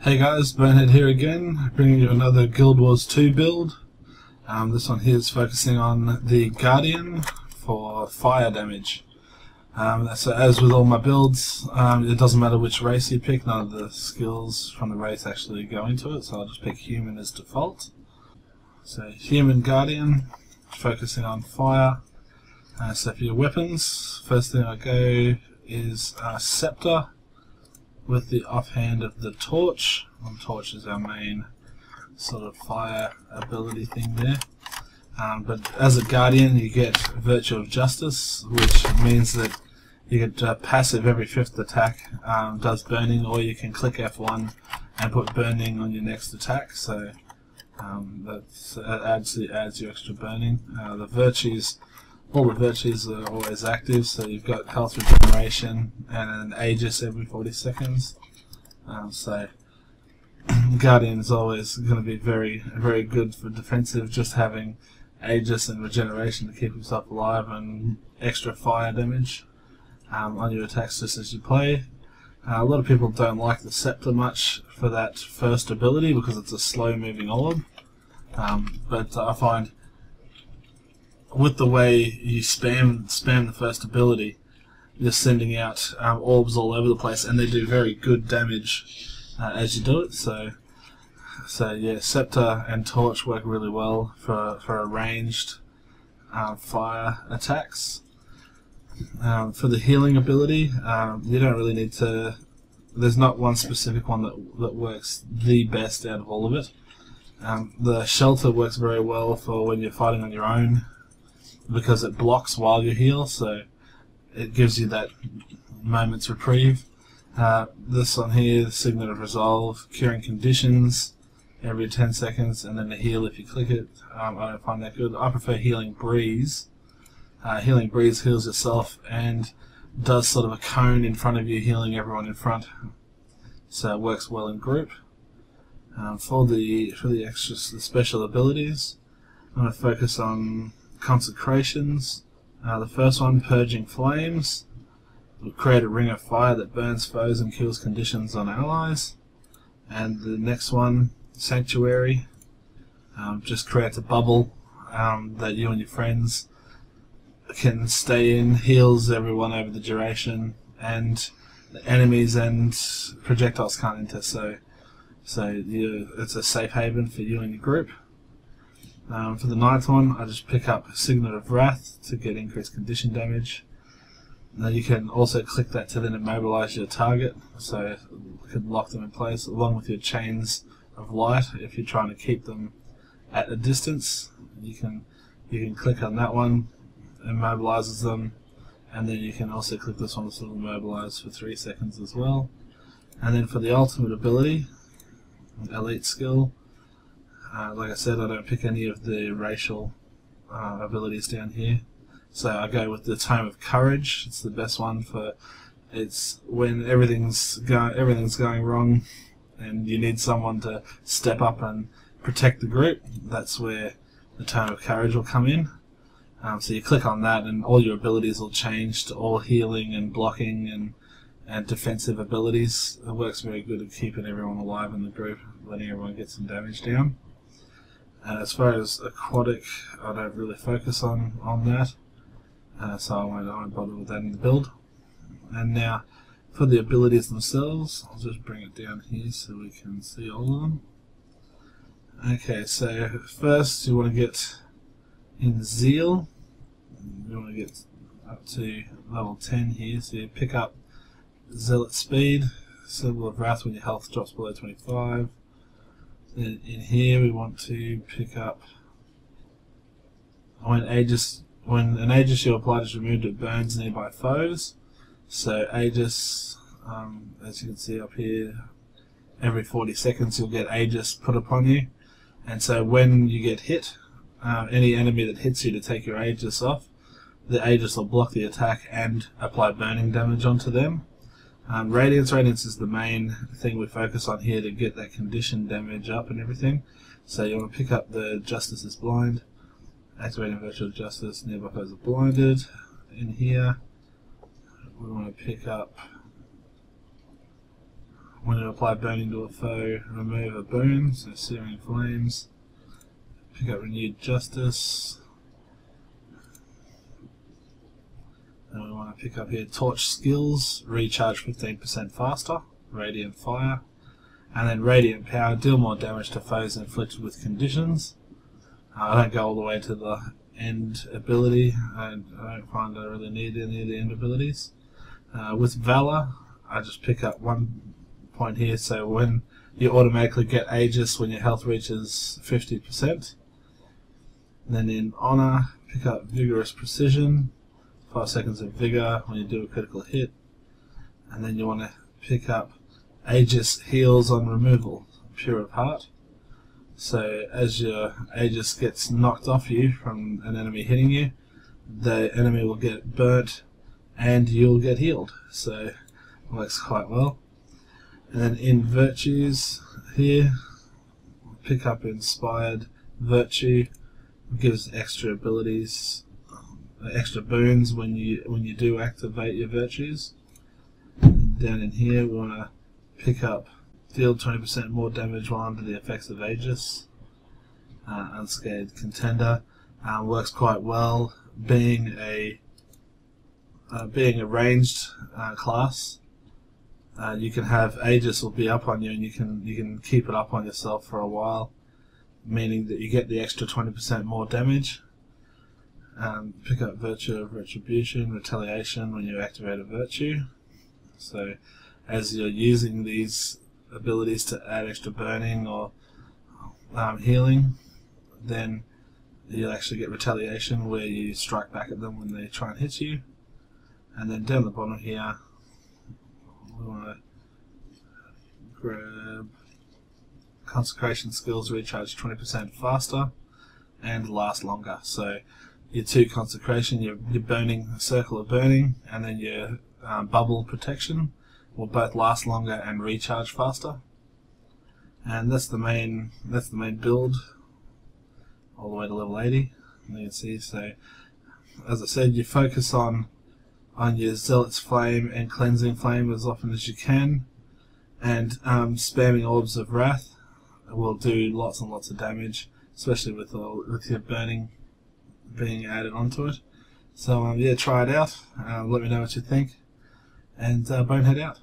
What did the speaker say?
Hey guys, Bonehead here again, bringing you another Guild Wars 2 build. This one here is focusing on the Guardian for fire damage. So as with all my builds, it doesn't matter which race you pick, none of the skills from the race actually go into it, so I'll just pick human as default. So human Guardian, focusing on fire. So for your weapons, first thing I go is Scepter, with the offhand of the torch. Torch is our main sort of fire ability thing there. But as a guardian you get Virtue of Justice, which means that you get passive every 5th attack does burning, or you can click F1 and put burning on your next attack, so that adds your extra burning. All the virtues are always active, so you've got health regeneration and an Aegis every 40 seconds. So Guardian is always going to be very good for defensive, just having Aegis and regeneration to keep himself alive and extra fire damage on your attacks just as you play. A lot of people don't like the Scepter much for that first ability because it's a slow moving orb, but I find with the way you spam the first ability, you're sending out orbs all over the place, and they do very good damage as you do it. So yeah, Scepter and Torch work really well for ranged fire attacks. For the healing ability, you don't really need to. There's not one specific one that works the best out of all of it. The Shelter works very well for when you're fighting on your own, because it blocks while you heal, so it gives you that moment's reprieve. This one here, the Signet of Resolve, curing conditions every 10 seconds, and then the heal if you click it. I don't find that good. I prefer Healing Breeze. Healing Breeze heals yourself and does sort of a cone in front of you, healing everyone in front, so it works well in group. For the special abilities, I'm going to focus on Consecrations. The first one, Purging Flames, will create a ring of fire that burns foes and kills conditions on allies. And the next one, Sanctuary, just creates a bubble that you and your friends can stay in, heals everyone over the duration, and the enemies and projectiles can't enter, so it's a safe haven for you and your group. For the ninth one, I just pick up Signet of Wrath to get increased condition damage. Now you can also click that to then immobilize your target, so you can lock them in place, along with your Chains of Light. If you're trying to keep them at a distance, you can click on that one, immobilizes them, and then you can also click this one to sort of immobilize for 3 seconds as well. And then for the ultimate ability, Elite Skill, like I said, I don't pick any of the racial abilities down here, so I go with the Tome of Courage. It's the best one for when everything's going wrong and you need someone to step up and protect the group. That's where the Tome of Courage will come in. So you click on that and all your abilities will change to all healing and blocking and defensive abilities. It works very good at keeping everyone alive in the group, letting everyone get some damage down. As far as aquatic, I don't really focus on that, so I won't bother with that in the build. And now for the abilities themselves, I'll just bring it down here so we can see all of them. Okay, so first you want to get in Zeal. You want to get up to level 10 here, so you pick up Zealot Speed, Symbol of Wrath when your health drops below 25. Then in here we want to pick up when an Aegis you apply is removed, it burns nearby foes. So Aegis, as you can see up here, every 40 seconds you'll get Aegis put upon you, and so when you get hit, any enemy that hits you to take your Aegis off, the Aegis will block the attack and apply burning damage onto them. Radiance is the main thing we focus on here to get that condition damage up and everything. So you want to pick up the Justice is Blind, activating Virtue of Justice, nearby foes are blinded. In here we want to pick up when you apply burning to a foe, remove a boon, so searing flames. Pick up renewed justice. And we want to pick up here torch skills, recharge 15% faster, radiant fire, and then radiant power, deal more damage to foes inflicted with conditions. I don't go all the way to the end ability. I don't find I really need any of the end abilities. With Valor, I just pick up 1 point here, so when you automatically get Aegis when your health reaches 50%. And then in Honor, pick up Vigorous Precision, 5 seconds of Vigor when you do a critical hit. And then you want to pick up Aegis Heals on Removal, Pure of Heart. So as your Aegis gets knocked off you from an enemy hitting you, the enemy will get burnt and you'll get healed. So it works quite well. And then in Virtues here, pick up Inspired Virtue. It gives extra abilities, extra boons when you do activate your virtues. And down in here we want to pick up deal 20% more damage while under the effects of Aegis. Unscathed Contender works quite well, being a ranged class. You can have Aegis will be up on you, and you can keep it up on yourself for a while, meaning that you get the extra 20% more damage. Pick up Virtue of Retribution, Retaliation when you activate a virtue. So as you're using these abilities to add extra burning or healing, then you'll actually get Retaliation where you strike back at them when they try and hit you. And then down the bottom here, we want to grab Consecration Skills, recharge 20% faster and last longer. So your 2 Consecration, your burning Circle of Burning, and then your Bubble Protection will both last longer and recharge faster. And that's the main build, all the way to level 80. And you can see, so as I said, you focus on your Zealot's Flame and Cleansing Flame as often as you can, and spamming Orbs of Wrath will do lots and lots of damage, especially with your burning being added onto it. So yeah, try it out. Let me know what you think, and Bonehead out.